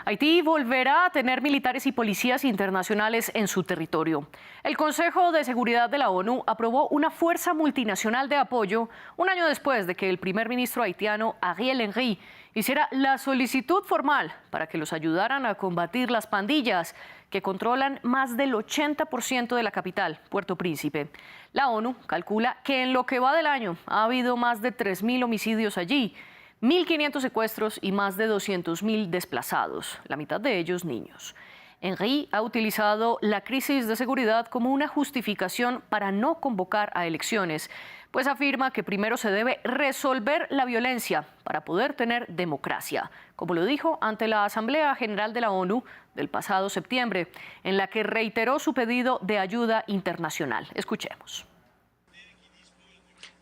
Haití volverá a tener militares y policías internacionales en su territorio. El Consejo de Seguridad de la ONU aprobó una fuerza multinacional de apoyo un año después de que el primer ministro haitiano Ariel Henry hiciera la solicitud formal para que los ayudaran a combatir las pandillas que controlan más del 80% de la capital, Puerto Príncipe. La ONU calcula que en lo que va del año ha habido más de 3.000 homicidios allí, 1.500 secuestros y más de 200.000 desplazados, la mitad de ellos niños. Henry ha utilizado la crisis de seguridad como una justificación para no convocar a elecciones, pues afirma que primero se debe resolver la violencia para poder tener democracia, como lo dijo ante la Asamblea General de la ONU del pasado septiembre, en la que reiteró su pedido de ayuda internacional. Escuchemos.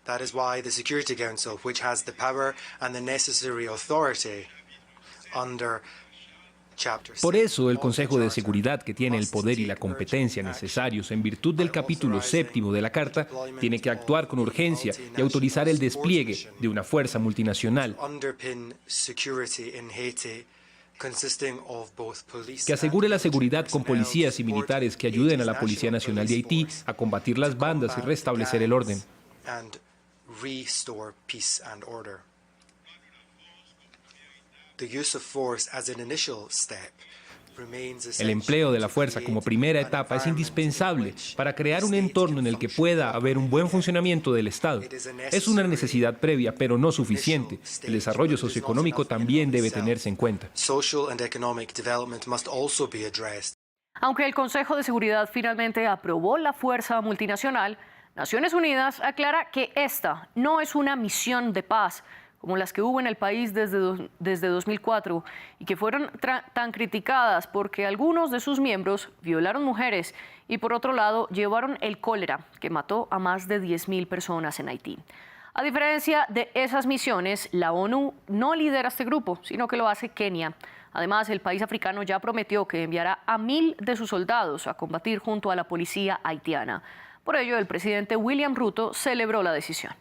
That is why the Security Council, which has the power and the necessary authority under Por eso, el Consejo de Seguridad, que tiene el poder y la competencia necesarios en virtud del capítulo 7 de la Carta, tiene que actuar con urgencia y autorizar el despliegue de una fuerza multinacional que asegure la seguridad con policías y militares que ayuden a la Policía Nacional de Haití a combatir las bandas y restablecer el orden. El empleo de la fuerza como primera etapa es indispensable para crear un entorno en el que pueda haber un buen funcionamiento del Estado. Es una necesidad previa, pero no suficiente. El desarrollo socioeconómico también debe tenerse en cuenta. Aunque el Consejo de Seguridad finalmente aprobó la fuerza multinacional, Naciones Unidas aclara que esta no es una misión de paz, como las que hubo en el país desde 2004 y que fueron tan criticadas porque algunos de sus miembros violaron mujeres y por otro lado llevaron el cólera que mató a más de 10.000 personas en Haití. A diferencia de esas misiones, la ONU no lidera este grupo, sino que lo hace Kenia. Además, el país africano ya prometió que enviará a 1.000 de sus soldados a combatir junto a la policía haitiana. Por ello, el presidente William Ruto celebró la decisión.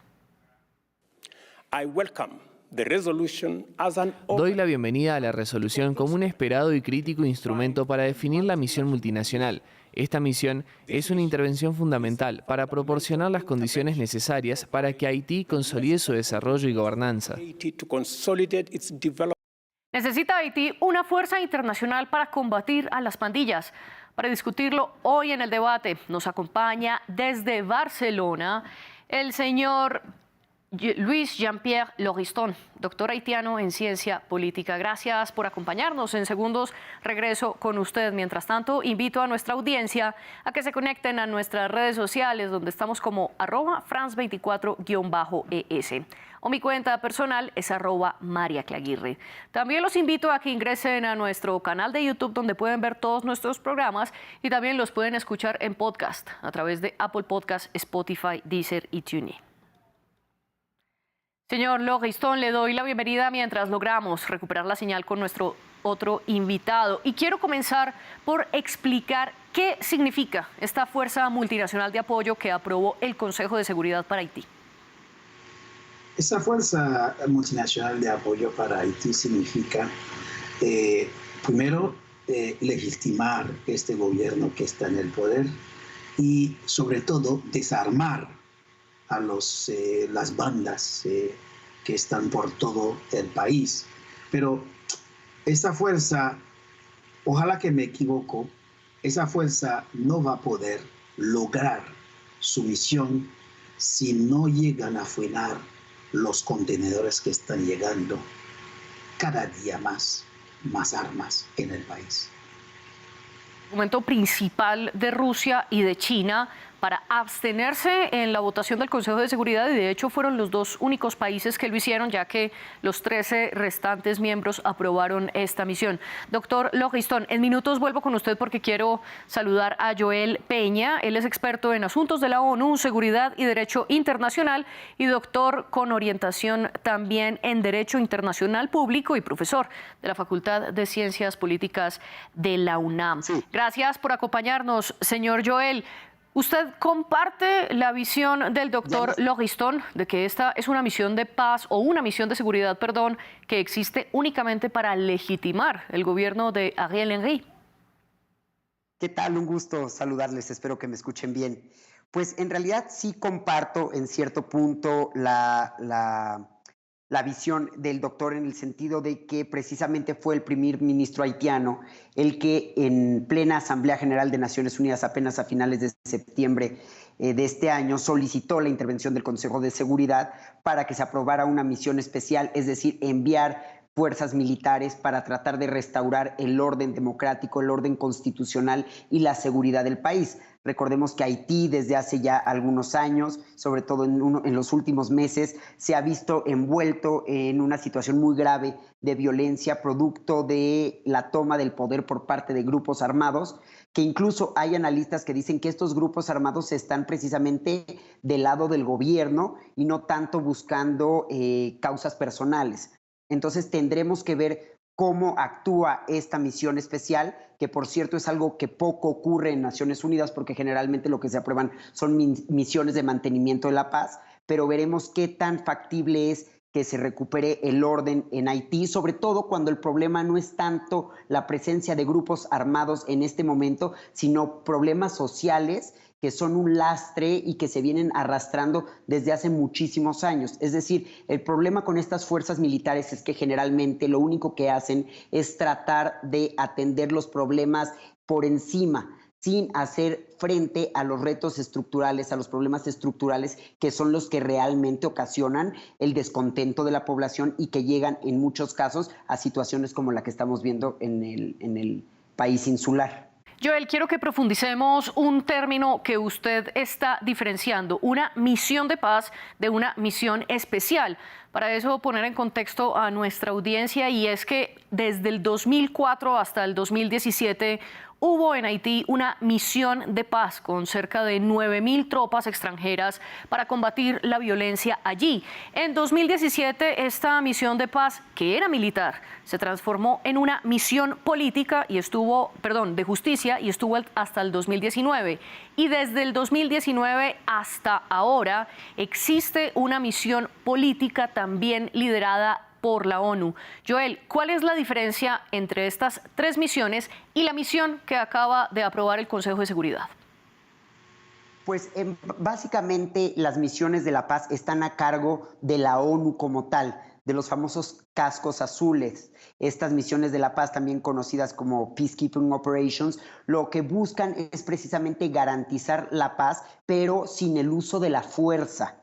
Doy la bienvenida a la resolución como un esperado y crítico instrumento para definir la misión multinacional. Esta misión es una intervención fundamental para proporcionar las condiciones necesarias para que Haití consolide su desarrollo y gobernanza. Necesita Haití una fuerza internacional para combatir a las pandillas. Para discutirlo hoy en el debate nos acompaña desde Barcelona el señor Luis Jean-Pierre Lauriston, doctor haitiano en ciencia política. Gracias por acompañarnos. En segundos regreso con usted. Mientras tanto, invito a nuestra audiencia a que se conecten a nuestras redes sociales, donde estamos como @France24-ES. O mi cuenta personal es @mariaclaguirre. También los invito a que ingresen a nuestro canal de YouTube, donde pueden ver todos nuestros programas y también los pueden escuchar en podcast a través de Apple Podcast, Spotify, Deezer y TuneIn. Señor Lauriston, le doy la bienvenida mientras logramos recuperar la señal con nuestro otro invitado. Y quiero comenzar por explicar qué significa esta fuerza multinacional de apoyo que aprobó el Consejo de Seguridad para Haití. Esa fuerza multinacional de apoyo para Haití significa, primero, legitimar este gobierno que está en el poder y, sobre todo, desarmar a las bandas que están por todo el país. Pero esa fuerza, ojalá que me equivoco, esa fuerza no va a poder lograr su misión si no llegan a frenar los contenedores que están llegando cada día más armas en el país. El argumento principal de Rusia y de China para abstenerse en la votación del Consejo de Seguridad, y de hecho fueron los dos únicos países que lo hicieron, ya que los 13 restantes miembros aprobaron esta misión. Doctor Lauriston, en minutos vuelvo con usted porque quiero saludar a Joel Peña. Él es experto en asuntos de la ONU, seguridad y derecho internacional y doctor con orientación también en derecho internacional público y profesor de la Facultad de Ciencias Políticas de la UNAM. Sí. Gracias por acompañarnos, señor Joel. ¿Usted comparte la visión del doctor Lauriston de que esta es una misión de paz o una misión de seguridad, perdón, que existe únicamente para legitimar el gobierno de Ariel Henry? ¿Qué tal? Un gusto saludarles, espero que me escuchen bien. Pues en realidad sí comparto en cierto punto la visión del doctor en el sentido de que precisamente fue el primer ministro haitiano el que en plena Asamblea General de Naciones Unidas apenas a finales de septiembre de este año solicitó la intervención del Consejo de Seguridad para que se aprobara una misión especial, es decir, enviar fuerzas militares para tratar de restaurar el orden democrático, el orden constitucional y la seguridad del país. Recordemos que Haití desde hace ya algunos años, sobre todo en los últimos meses, se ha visto envuelto en una situación muy grave de violencia producto de la toma del poder por parte de grupos armados, que incluso hay analistas que dicen que estos grupos armados están precisamente del lado del gobierno y no tanto buscando causas personales. Entonces tendremos que ver cómo actúa esta misión especial, que por cierto es algo que poco ocurre en Naciones Unidas porque generalmente lo que se aprueban son misiones de mantenimiento de la paz, pero veremos qué tan factible es que se recupere el orden en Haití, sobre todo cuando el problema no es tanto la presencia de grupos armados en este momento, sino problemas sociales que son un lastre y que se vienen arrastrando desde hace muchísimos años. Es decir, el problema con estas fuerzas militares es que generalmente lo único que hacen es tratar de atender los problemas por encima, sin hacer frente a los retos estructurales, a los problemas estructurales que son los que realmente ocasionan el descontento de la población y que llegan en muchos casos a situaciones como la que estamos viendo en el país insular. Joel, quiero que profundicemos un término que usted está diferenciando, una misión de paz de una misión especial. Para eso poner en contexto a nuestra audiencia, y es que desde el 2004 hasta el 2017 hubo en Haití una misión de paz con cerca de 9.000 tropas extranjeras para combatir la violencia allí. En 2017 esta misión de paz, que era militar, se transformó en una misión política y de justicia y estuvo hasta el 2019. Y desde el 2019 hasta ahora existe una misión política también liderada por la ONU. Joel, ¿cuál es la diferencia entre estas tres misiones y la misión que acaba de aprobar el Consejo de Seguridad? Pues básicamente las misiones de la paz están a cargo de la ONU como tal, de los famosos cascos azules. Estas misiones de la paz, también conocidas como Peacekeeping Operations, lo que buscan es precisamente garantizar la paz, pero sin el uso de la fuerza.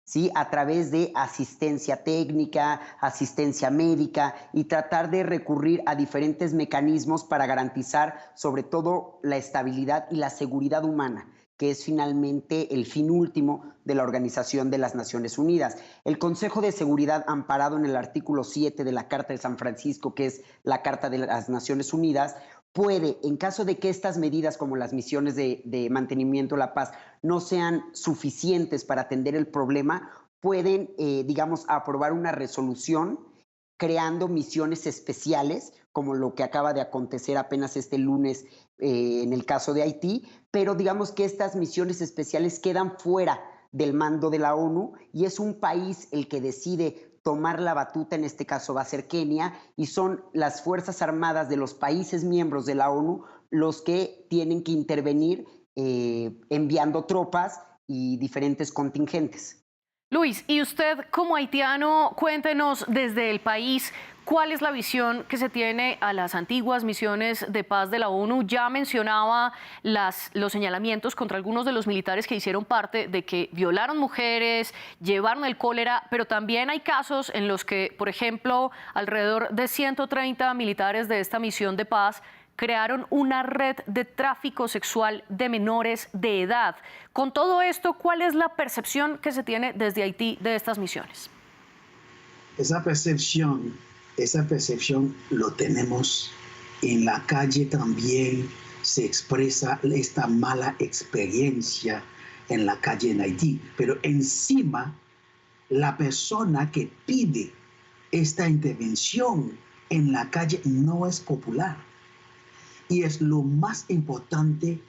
¿Sí? A través de asistencia técnica, asistencia médica y tratar de recurrir a diferentes mecanismos para garantizar sobre todo la estabilidad y la seguridad humana, que es finalmente el fin último de la Organización de las Naciones Unidas. El Consejo de Seguridad, amparado en el artículo 7 de la Carta de San Francisco, que es la Carta de las Naciones Unidas, puede, en caso de que estas medidas como las misiones de mantenimiento de la paz no sean suficientes para atender el problema, pueden, aprobar una resolución creando misiones especiales, como lo que acaba de acontecer apenas este lunes en el caso de Haití, pero digamos que estas misiones especiales quedan fuera del mando de la ONU y es un país el que decide tomar la batuta, en este caso va a ser Kenia, y son las Fuerzas Armadas de los países miembros de la ONU los que tienen que intervenir enviando tropas y diferentes contingentes. Luis, y usted como haitiano, cuéntenos desde el país, ¿cuál es la visión que se tiene a las antiguas misiones de paz de la ONU? Ya mencionaba los señalamientos contra algunos de los militares que hicieron parte de que violaron mujeres, llevaron el cólera, pero también hay casos en los que, por ejemplo, alrededor de 130 militares de esta misión de paz crearon una red de tráfico sexual de menores de edad. Con todo esto, ¿cuál es la percepción que se tiene desde Haití de estas misiones? Esa percepción lo tenemos en la calle también, se expresa esta mala experiencia en la calle en Haití, pero encima la persona que pide esta intervención en la calle no es popular. Y es lo más importante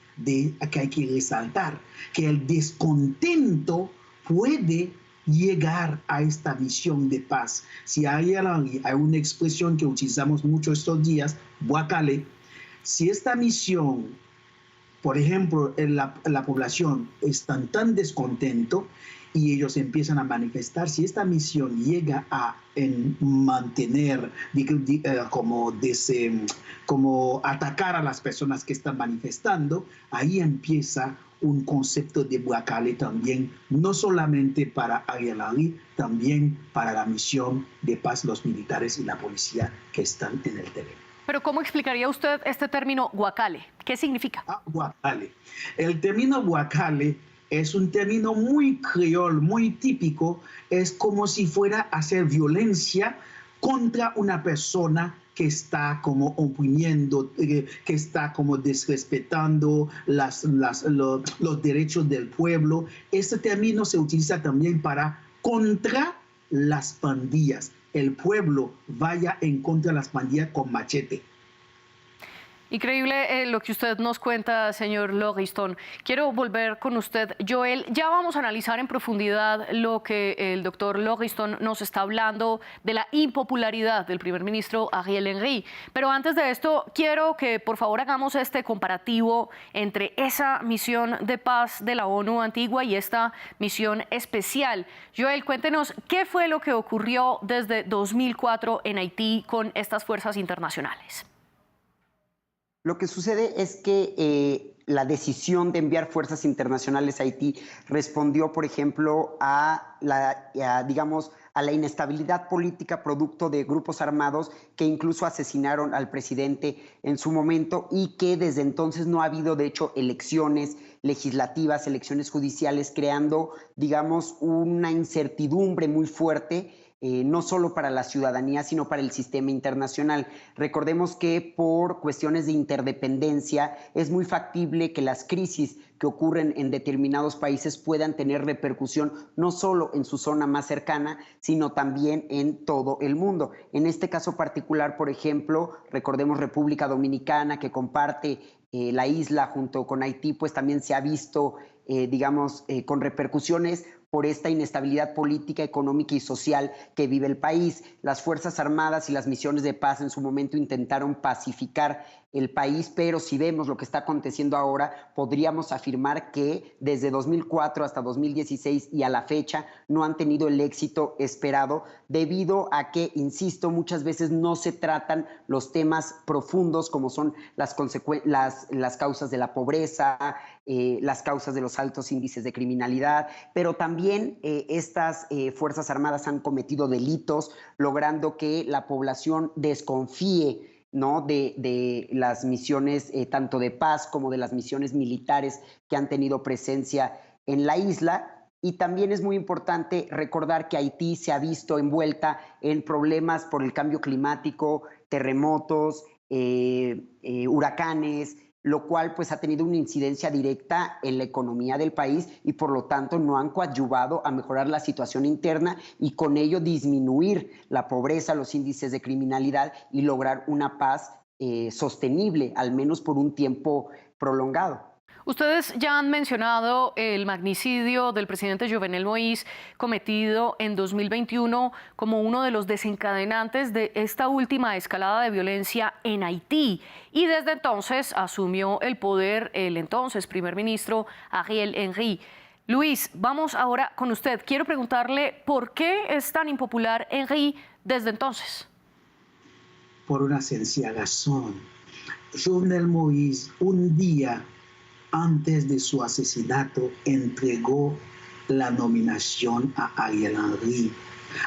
que hay que resaltar, que el descontento puede llegar a esta misión de paz. Si hay una expresión que utilizamos mucho estos días, Bwakale, si esta misión, por ejemplo, en la población están tan descontento y ellos empiezan a manifestar, si esta misión llega a mantener, como atacar a las personas que están manifestando, ahí empieza un concepto de Bwakale también, no solamente para Ariel Henry, también para la misión de paz, los militares y la policía que están en el terreno. Pero ¿cómo explicaría usted este término Bwakale? ¿Qué significa? Bwakale. El término Bwakale es un término muy creol, muy típico. Es como si fuera a hacer violencia contra una persona que está como oprimiendo, que está como desrespetando los derechos del pueblo. Este término se utiliza también para contra las pandillas. El pueblo vaya en contra de las pandillas con machete. Increíble lo que usted nos cuenta, señor Lauriston. Quiero volver con usted, Joel. Ya vamos a analizar en profundidad lo que el doctor Lauriston nos está hablando de la impopularidad del primer ministro Ariel Henry. Pero antes de esto, quiero que por favor hagamos este comparativo entre esa misión de paz de la ONU antigua y esta misión especial. Joel, cuéntenos qué fue lo que ocurrió desde 2004 en Haití con estas fuerzas internacionales. Lo que sucede es que la decisión de enviar fuerzas internacionales a Haití respondió, por ejemplo, a la inestabilidad política producto de grupos armados que incluso asesinaron al presidente en su momento y que desde entonces no ha habido, de hecho, elecciones legislativas, elecciones judiciales, creando, digamos, una incertidumbre muy fuerte no solo para la ciudadanía, sino para el sistema internacional. Recordemos que por cuestiones de interdependencia es muy factible que las crisis que ocurren en determinados países puedan tener repercusión no solo en su zona más cercana, sino también en todo el mundo. En este caso particular, por ejemplo, recordemos República Dominicana, que comparte la isla junto con Haití, pues también se ha visto, con repercusiones por esta inestabilidad política, económica y social que vive el país. Las Fuerzas Armadas y las misiones de paz en su momento intentaron pacificar el país, pero si vemos lo que está aconteciendo ahora, podríamos afirmar que desde 2004 hasta 2016 y a la fecha no han tenido el éxito esperado debido a que, insisto, muchas veces no se tratan los temas profundos como son las causas de la pobreza, las causas de los altos índices de criminalidad, pero también estas Fuerzas Armadas han cometido delitos, logrando que la población desconfíe, ¿no?, de las misiones tanto de paz como de las misiones militares que han tenido presencia en la isla. Y también es muy importante recordar que Haití se ha visto envuelta en problemas por el cambio climático, terremotos, huracanes, lo cual pues ha tenido una incidencia directa en la economía del país y por lo tanto no han coadyuvado a mejorar la situación interna y con ello disminuir la pobreza, los índices de criminalidad y lograr una paz sostenible, al menos por un tiempo prolongado. Ustedes ya han mencionado el magnicidio del presidente Jovenel Moïse cometido en 2021 como uno de los desencadenantes de esta última escalada de violencia en Haití. Y desde entonces asumió el poder el entonces primer ministro Ariel Henry. Luis, vamos ahora con usted. Quiero preguntarle por qué es tan impopular Henry desde entonces. Por una sencilla razón. Jovenel Moïse, un día antes de su asesinato, entregó la nominación a Ariel Henry.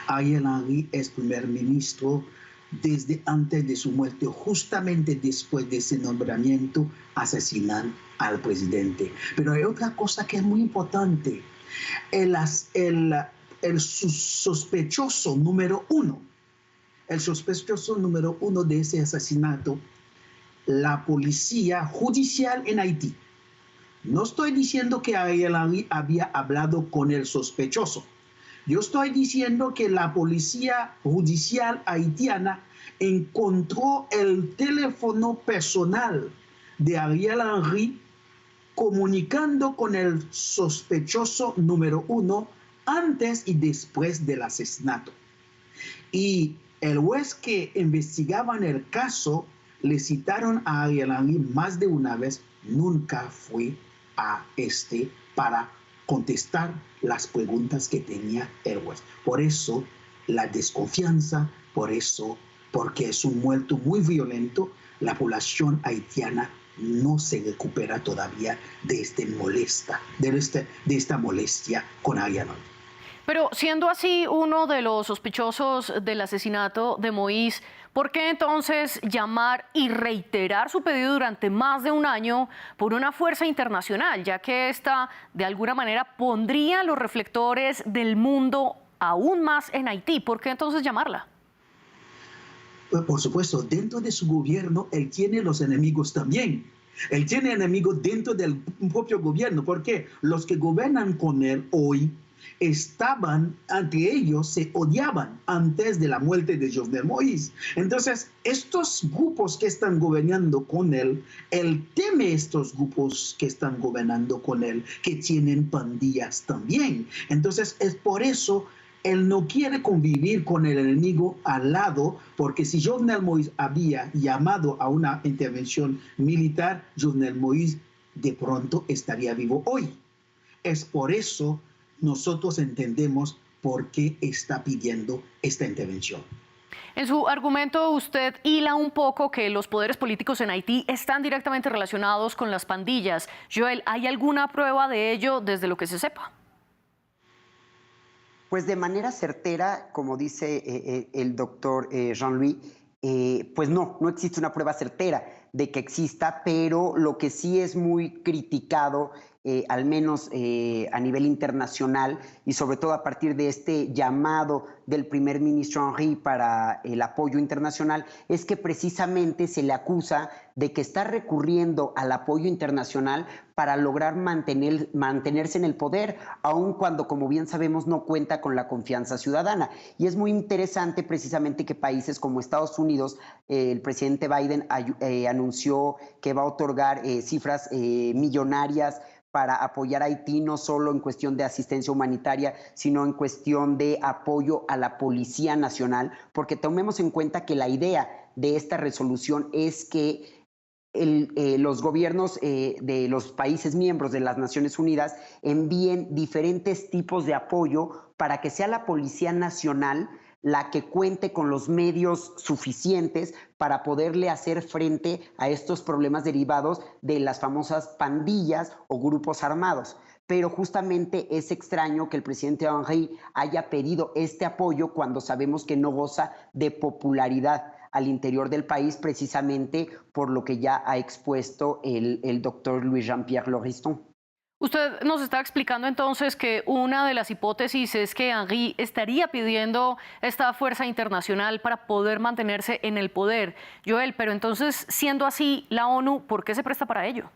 Ariel Henry es primer ministro desde antes de su muerte. Justamente después de ese nombramiento, asesinan al presidente. Pero hay otra cosa que es muy importante. El sospechoso número uno de ese asesinato, la policía judicial en Haití. No estoy diciendo que Ariel Henry había hablado con el sospechoso. Yo estoy diciendo que la policía judicial haitiana encontró el teléfono personal de Ariel Henry comunicando con el sospechoso número 1 antes y después del asesinato. Y el juez que investigaban el caso le citaron a Ariel Henry más de una vez, nunca fue a para contestar las preguntas que tenía el juez. Por eso la desconfianza, porque es un muerto muy violento, la población haitiana no se recupera todavía de esta molestia con Ariel Henry. Pero siendo así uno de los sospechosos del asesinato de Moïse, ¿por qué entonces llamar y reiterar su pedido durante más de un año por una fuerza internacional, ya que esta de alguna manera pondría los reflectores del mundo aún más en Haití? ¿Por qué entonces llamarla? Por supuesto, dentro de su gobierno, él tiene los enemigos también. Él tiene enemigos dentro del propio gobierno, porque los que gobiernan con él hoy entre ellos se odiaban antes de la muerte de Jovenel Moïse. Entonces, estos grupos que están gobernando con él teme estos grupos que están gobernando con él, que tienen pandillas también. Entonces, es por eso él no quiere convivir con el enemigo al lado, porque si Jovenel Moïse había llamado a una intervención militar, Jovenel Moïse de pronto estaría vivo hoy. Es por eso nosotros entendemos por qué está pidiendo esta intervención. En su argumento usted hila un poco que los poderes políticos en Haití están directamente relacionados con las pandillas. Joel, ¿hay alguna prueba de ello desde lo que se sepa? Pues de manera certera, como dice el doctor Jean-Louis, pues no existe una prueba certera de que exista, pero lo que sí es muy criticado, al menos a nivel internacional, y sobre todo a partir de este llamado del primer ministro Henry para el apoyo internacional, es que precisamente se le acusa de que está recurriendo al apoyo internacional para lograr mantenerse en el poder, aun cuando, como bien sabemos, no cuenta con la confianza ciudadana. Y es muy interesante precisamente que países como Estados Unidos, el presidente Biden anunció que va a otorgar cifras millonarias para apoyar a Haití, no solo en cuestión de asistencia humanitaria, sino en cuestión de apoyo a la Policía Nacional, porque tomemos en cuenta que la idea de esta resolución es que los gobiernos de los países miembros de las Naciones Unidas envíen diferentes tipos de apoyo para que sea la Policía Nacional la que cuente con los medios suficientes para poderle hacer frente a estos problemas derivados de las famosas pandillas o grupos armados. Pero justamente es extraño que el presidente Henry haya pedido este apoyo cuando sabemos que no goza de popularidad al interior del país, precisamente por lo que ya ha expuesto el doctor Louis Jean-Pierre Lauriston. Usted nos está explicando entonces que una de las hipótesis es que Henry estaría pidiendo esta fuerza internacional para poder mantenerse en el poder. Joel, pero entonces, siendo así, la ONU, ¿por qué se presta para ello?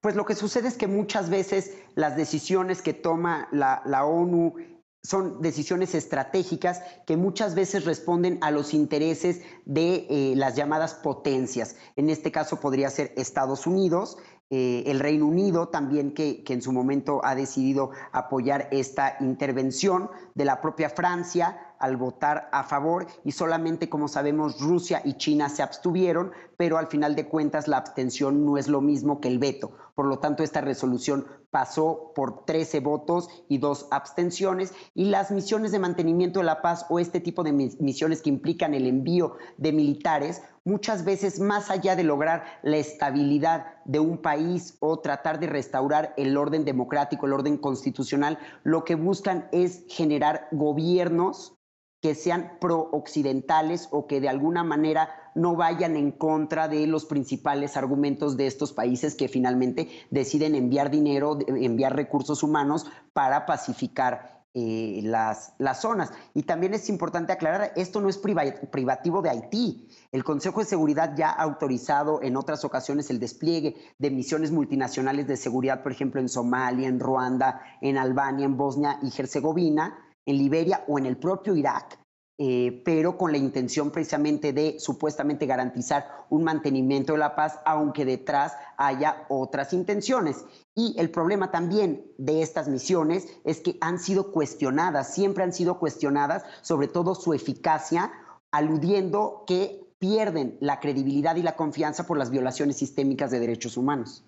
Pues lo que sucede es que muchas veces las decisiones que toma la ONU son decisiones estratégicas que muchas veces responden a los intereses de las llamadas potencias. En este caso podría ser Estados Unidos, el Reino Unido también, que en su momento ha decidido apoyar esta intervención, de la propia Francia al votar a favor, y solamente, como sabemos, Rusia y China se abstuvieron, pero al final de cuentas la abstención no es lo mismo que el veto. Por lo tanto, esta resolución pasó por 13 votos y 2 abstenciones, y las misiones de mantenimiento de la paz o este tipo de misiones que implican el envío de militares, muchas veces, más allá de lograr la estabilidad de un país o tratar de restaurar el orden democrático, el orden constitucional, lo que buscan es generar gobiernos que sean pro-occidentales o que de alguna manera no vayan en contra de los principales argumentos de estos países que finalmente deciden enviar dinero, enviar recursos humanos para pacificar las zonas. Y también es importante aclarar, esto no es privativo de Haití. El Consejo de Seguridad ya ha autorizado en otras ocasiones el despliegue de misiones multinacionales de seguridad, por ejemplo, en Somalia, en Ruanda, en Albania, en Bosnia y Herzegovina, en Liberia o en el propio Irak, pero con la intención precisamente de supuestamente garantizar un mantenimiento de la paz, aunque detrás haya otras intenciones. Y el problema también de estas misiones es que han sido cuestionadas, siempre han sido cuestionadas, sobre todo su eficacia, aludiendo que pierden la credibilidad y la confianza por las violaciones sistémicas de derechos humanos.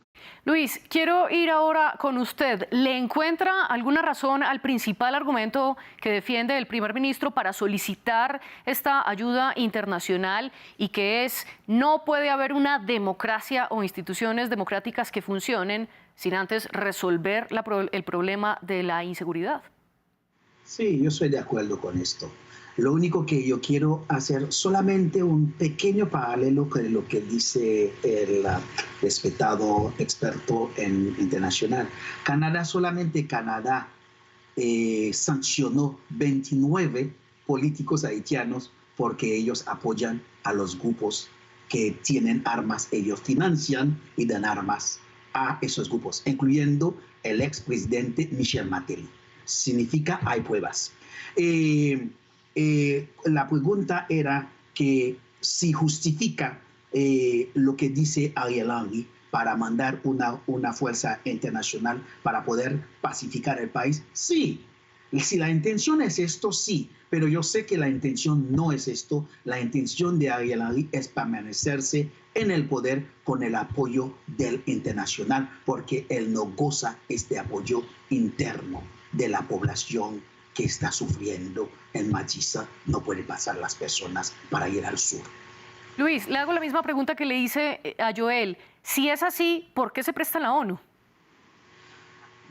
Luis, quiero ir ahora con usted. ¿Le encuentra alguna razón al principal argumento que defiende el primer ministro para solicitar esta ayuda internacional y que es no puede haber una democracia o instituciones democráticas que funcionen sin antes resolver el problema de la inseguridad? Sí, yo estoy de acuerdo con esto. Lo único que yo quiero hacer solamente un pequeño paralelo con lo que dice el respetado experto internacional. Solamente Canadá sancionó 29 políticos haitianos porque ellos apoyan a los grupos que tienen armas. Ellos financian y dan armas a esos grupos, incluyendo el expresidente Michel Martelly. Significa hay pruebas. La pregunta era que si justifica lo que dice Ariel Henry para mandar una fuerza internacional para poder pacificar el país. Sí, si la intención es esto, sí, pero yo sé que la intención no es esto. La intención de Ariel Henry es permanecerse en el poder con el apoyo del internacional, porque él no goza este apoyo interno de la población que está sufriendo en Machiza. No pueden pasar las personas para ir al sur. Luis, le hago la misma pregunta que le hice a Joel. Si es así, ¿por qué se presta la ONU?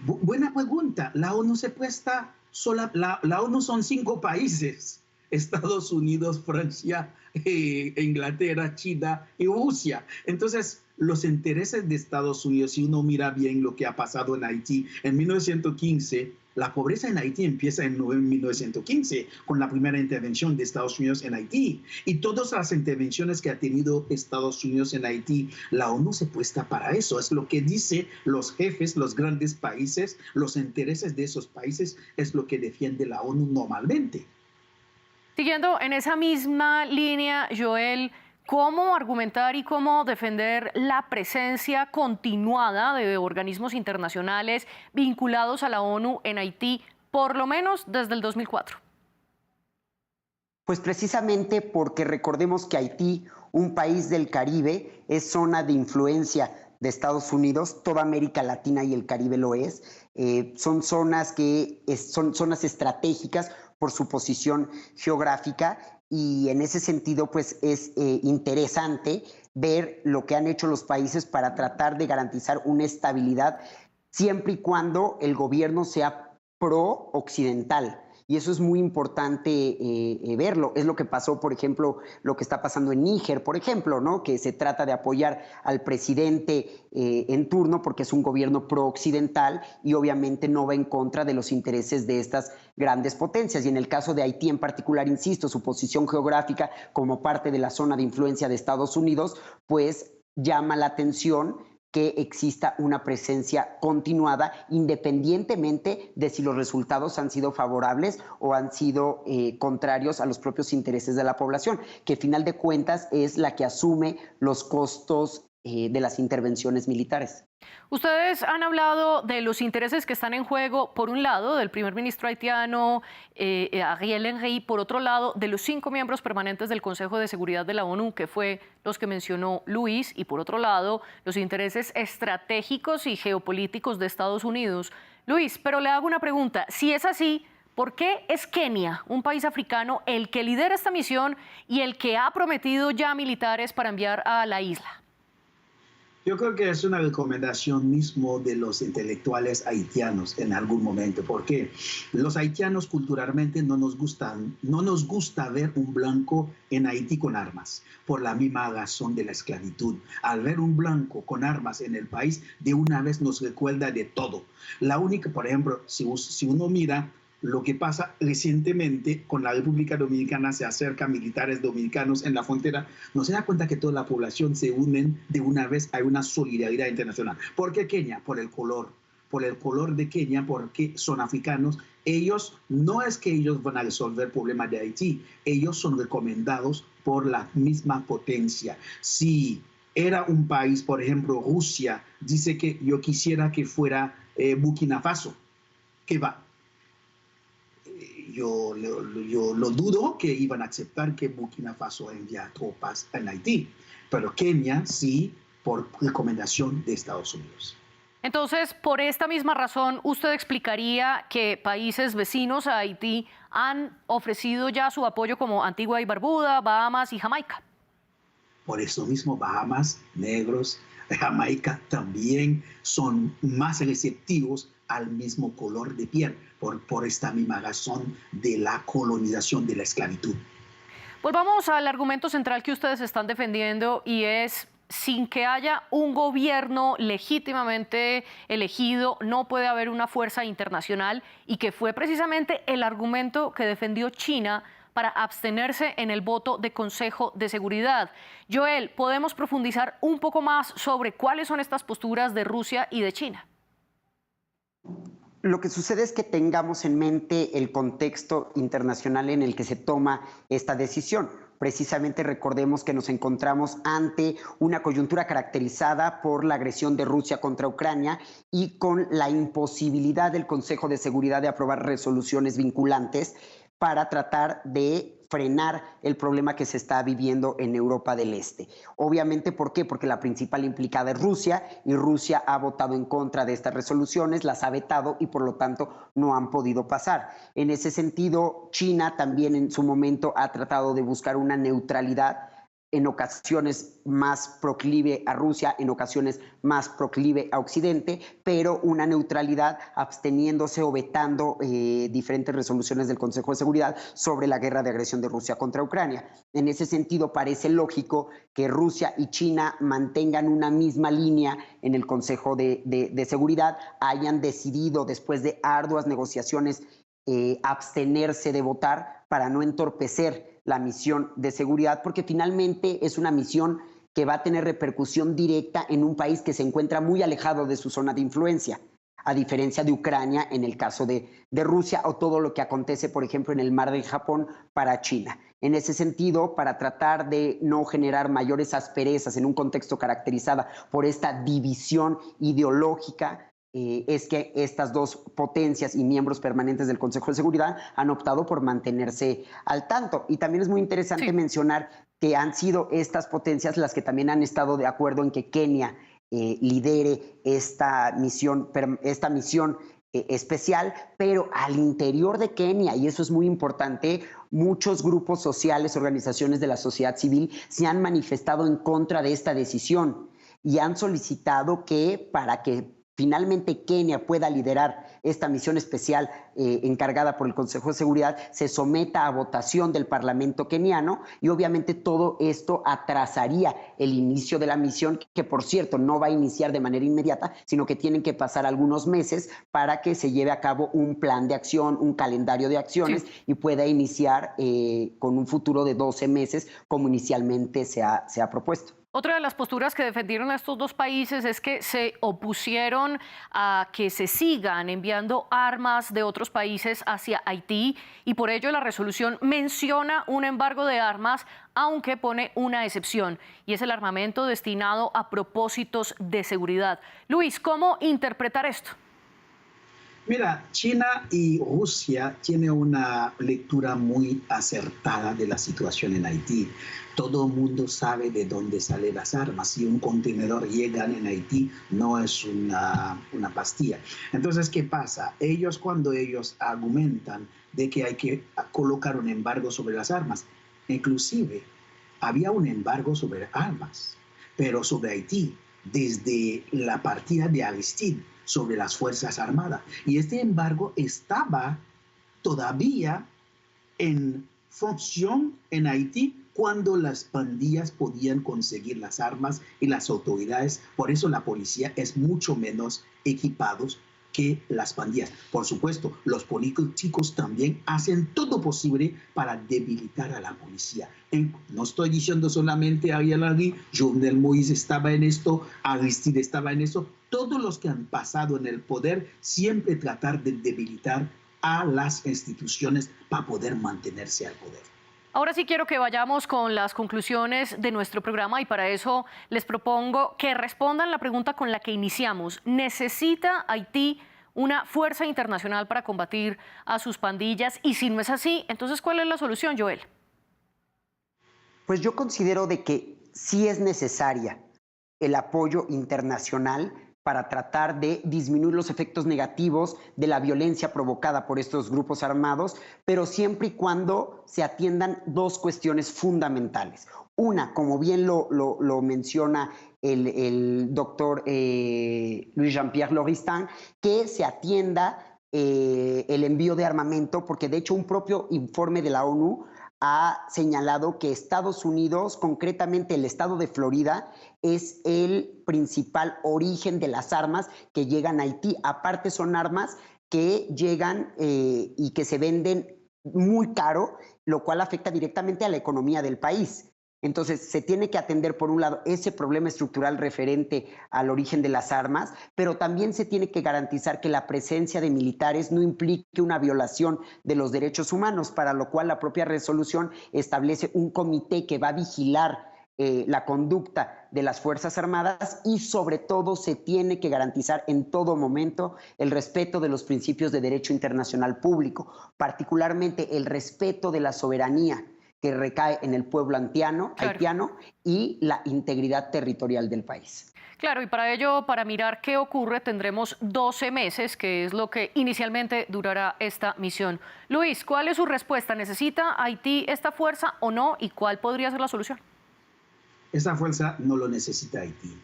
Buena pregunta. La ONU se presta sola. La ONU son 5 países: Estados Unidos, Francia, Inglaterra, China y Rusia. Entonces, los intereses de Estados Unidos, si uno mira bien lo que ha pasado en Haití, en 1915, la pobreza en Haití empieza en 1915, con la primera intervención de Estados Unidos en Haití. Y todas las intervenciones que ha tenido Estados Unidos en Haití, la ONU se presta para eso. Es lo que dicen los jefes, los grandes países, los intereses de esos países, es lo que defiende la ONU normalmente. Siguiendo en esa misma línea, Joel, ¿cómo argumentar y cómo defender la presencia continuada de organismos internacionales vinculados a la ONU en Haití, por lo menos desde el 2004? Pues precisamente porque recordemos que Haití, un país del Caribe, es zona de influencia de Estados Unidos. Toda América Latina y el Caribe lo es. Son zonas son zonas estratégicas por su posición geográfica. Y en ese sentido, pues es interesante ver lo que han hecho los países para tratar de garantizar una estabilidad siempre y cuando el gobierno sea pro-occidental. Y eso es muy importante verlo. Es lo que pasó, por ejemplo, lo que está pasando en Níger, por ejemplo, ¿no? Que se trata de apoyar al presidente en turno porque es un gobierno pro-occidental y obviamente no va en contra de los intereses de estas grandes potencias. Y en el caso de Haití en particular, insisto, su posición geográfica como parte de la zona de influencia de Estados Unidos, pues llama la atención que exista una presencia continuada, independientemente de si los resultados han sido favorables o han sido contrarios a los propios intereses de la población, que al final de cuentas es la que asume los costos de las intervenciones militares. Ustedes han hablado de los intereses que están en juego, por un lado, del primer ministro haitiano, Ariel Henry, por otro lado, de los 5 miembros permanentes del Consejo de Seguridad de la ONU, que fue los que mencionó Luis, y por otro lado, los intereses estratégicos y geopolíticos de Estados Unidos. Luis, pero le hago una pregunta. Si es así, ¿por qué es Kenia, un país africano, el que lidera esta misión y el que ha prometido ya militares para enviar a la isla? Yo creo que es una recomendación mismo de los intelectuales haitianos en algún momento, porque los haitianos culturalmente no nos gusta ver un blanco en Haití con armas, por la misma razón de la esclavitud. Al ver un blanco con armas en el país, de una vez nos recuerda de todo. La única, por ejemplo, si uno mira lo que pasa recientemente con la República Dominicana, se acercan militares dominicanos en la frontera, no se da cuenta que toda la población se unen de una vez, hay una solidaridad internacional. ¿Por qué Kenia? Por el color por el color de Kenia, porque son africanos. Ellos, no es que ellos van a resolver el problema de Haití, ellos son recomendados por la misma potencia. Si era un país, por ejemplo, Rusia, dice que yo quisiera que fuera Burkina Faso, ¿qué va? Yo lo dudo que iban a aceptar que Burkina Faso envíe tropas en Haití, pero Kenia sí, por recomendación de Estados Unidos. Entonces, por esta misma razón, ¿usted explicaría que países vecinos a Haití han ofrecido ya su apoyo como Antigua y Barbuda, Bahamas y Jamaica? Por eso mismo, Bahamas, negros, Jamaica también son más receptivos al mismo color de piel, por esta misma razón de la colonización, de la esclavitud. Pues vamos al argumento central que ustedes están defendiendo y es: sin que haya un gobierno legítimamente elegido, no puede haber una fuerza internacional, y que fue precisamente el argumento que defendió China para abstenerse en el voto de Consejo de Seguridad. Joel, ¿podemos profundizar un poco más sobre cuáles son estas posturas de Rusia y de China? Lo que sucede es que tengamos en mente el contexto internacional en el que se toma esta decisión. Precisamente recordemos que nos encontramos ante una coyuntura caracterizada por la agresión de Rusia contra Ucrania y con la imposibilidad del Consejo de Seguridad de aprobar resoluciones vinculantes para tratar de frenar el problema que se está viviendo en Europa del Este. Obviamente, ¿por qué? Porque la principal implicada es Rusia, y Rusia ha votado en contra de estas resoluciones, las ha vetado y por lo tanto no han podido pasar. En ese sentido, China también en su momento ha tratado de buscar una neutralidad, en ocasiones más proclive a Rusia, en ocasiones más proclive a Occidente, pero una neutralidad absteniéndose o vetando diferentes resoluciones del Consejo de Seguridad sobre la guerra de agresión de Rusia contra Ucrania. En ese sentido, parece lógico que Rusia y China mantengan una misma línea en el Consejo de Seguridad, hayan decidido, después de arduas negociaciones, abstenerse de votar para no entorpecer la misión de seguridad, porque finalmente es una misión que va a tener repercusión directa en un país que se encuentra muy alejado de su zona de influencia, a diferencia de Ucrania en el caso de Rusia, o todo lo que acontece, por ejemplo, en el mar del Japón para China. En ese sentido, para tratar de no generar mayores asperezas en un contexto caracterizado por esta división ideológica, es que estas dos potencias y miembros permanentes del Consejo de Seguridad han optado por mantenerse al tanto. Y también es muy interesante mencionar que han sido estas potencias las que también han estado de acuerdo en que Kenia lidere esta misión especial, pero al interior de Kenia, y eso es muy importante, muchos grupos sociales, organizaciones de la sociedad civil se han manifestado en contra de esta decisión y han solicitado que, para que finalmente Kenia pueda liderar esta misión especial encargada por el Consejo de Seguridad, se someta a votación del Parlamento keniano, y obviamente todo esto atrasaría el inicio de la misión, que por cierto no va a iniciar de manera inmediata, sino que tienen que pasar algunos meses para que se lleve a cabo un plan de acción, un calendario de acciones, y pueda iniciar con un futuro de 12 meses como inicialmente se ha propuesto. Otra de las posturas que defendieron a estos dos países es que se opusieron a que se sigan enviando armas de otros países hacia Haití, y por ello la resolución menciona un embargo de armas, aunque pone una excepción, y es el armamento destinado a propósitos de seguridad. Luis, ¿cómo interpretar esto? Mira, China y Rusia tienen una lectura muy acertada de la situación en Haití. Todo el mundo sabe de dónde salen las armas. Si un contenedor llega en Haití, no es una pastilla. Entonces, ¿qué pasa? Cuando ellos argumentan de que hay que colocar un embargo sobre las armas, inclusive había un embargo sobre armas, pero sobre Haití, desde la partida de Aristide, sobre las Fuerzas Armadas. Y este embargo estaba todavía en función en Haití cuando las pandillas podían conseguir las armas y las autoridades. Por eso la policía es mucho menos equipados que las pandillas. Por supuesto, los políticos también hacen todo posible para debilitar a la policía. No estoy diciendo solamente Ariel Henry, Jovenel Moïse estaba en esto, Aristide estaba en eso. Todos los que han pasado en el poder siempre tratar de debilitar a las instituciones para poder mantenerse al poder. Ahora sí quiero que vayamos con las conclusiones de nuestro programa y para eso les propongo que respondan la pregunta con la que iniciamos. ¿Necesita Haití una fuerza internacional para combatir a sus pandillas? Y si no es así, entonces ¿cuál es la solución, Joel? Pues yo considero de que sí es necesaria el apoyo internacional para tratar de disminuir los efectos negativos de la violencia provocada por estos grupos armados, pero siempre y cuando se atiendan dos cuestiones fundamentales. Una, como bien lo menciona el doctor Louis Jean-Pierre Lauristin, que se atienda el envío de armamento, porque de hecho un propio informe de la ONU ha señalado que Estados Unidos, concretamente el estado de Florida, es el principal origen de las armas que llegan a Haití. Aparte son armas que llegan y que se venden muy caro, lo cual afecta directamente a la economía del país. Entonces, se tiene que atender, por un lado, ese problema estructural referente al origen de las armas, pero también se tiene que garantizar que la presencia de militares no implique una violación de los derechos humanos, para lo cual la propia resolución establece un comité que va a vigilar la conducta de las Fuerzas Armadas y, sobre todo, se tiene que garantizar en todo momento el respeto de los principios de derecho internacional público, particularmente el respeto de la soberanía que recae en el pueblo haitiano y la integridad territorial del país. Claro, y para ello, para mirar qué ocurre, tendremos 12 meses, que es lo que inicialmente durará esta misión. Luis, ¿cuál es su respuesta? ¿Necesita Haití esta fuerza o no? ¿Y cuál podría ser la solución? Esa fuerza no lo necesita Haití.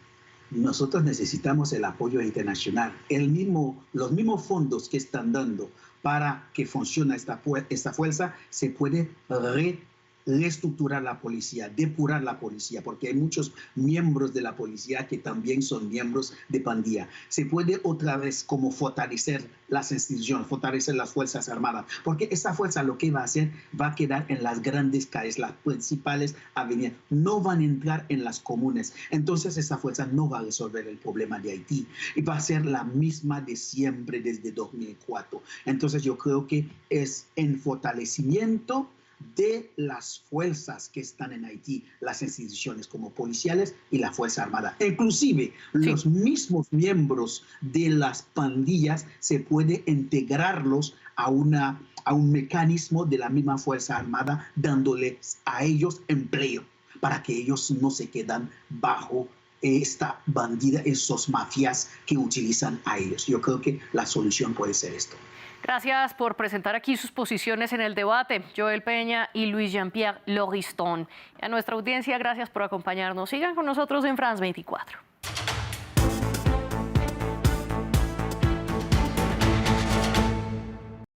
Nosotros necesitamos el apoyo internacional. Los mismos fondos que están dando para que funcione esta fuerza se puede reestructurar la policía, depurar la policía, porque hay muchos miembros de la policía que también son miembros de pandilla. Se puede otra vez como fortalecer las instituciones, fortalecer las Fuerzas Armadas, porque esta fuerza lo que va a hacer va a quedar en las grandes calles, las principales avenidas, no van a entrar en las comunes. Entonces esa fuerza no va a resolver el problema de Haití y va a ser la misma de siempre desde 2004. Entonces yo creo que es en fortalecimiento de las fuerzas que están en Haití, las instituciones como policiales y la Fuerza Armada. Inclusive los mismos miembros de las pandillas se puede integrarlos a un mecanismo de la misma Fuerza Armada, dándoles a ellos empleo para que ellos no se quedan bajo esta bandida, esos mafias que utilizan a ellos. Yo creo que la solución puede ser esto. Gracias por presentar aquí sus posiciones en el debate, Joel Peña y Louis Jean-Pierre Lauristin. A nuestra audiencia, gracias por acompañarnos. Sigan con nosotros en France 24.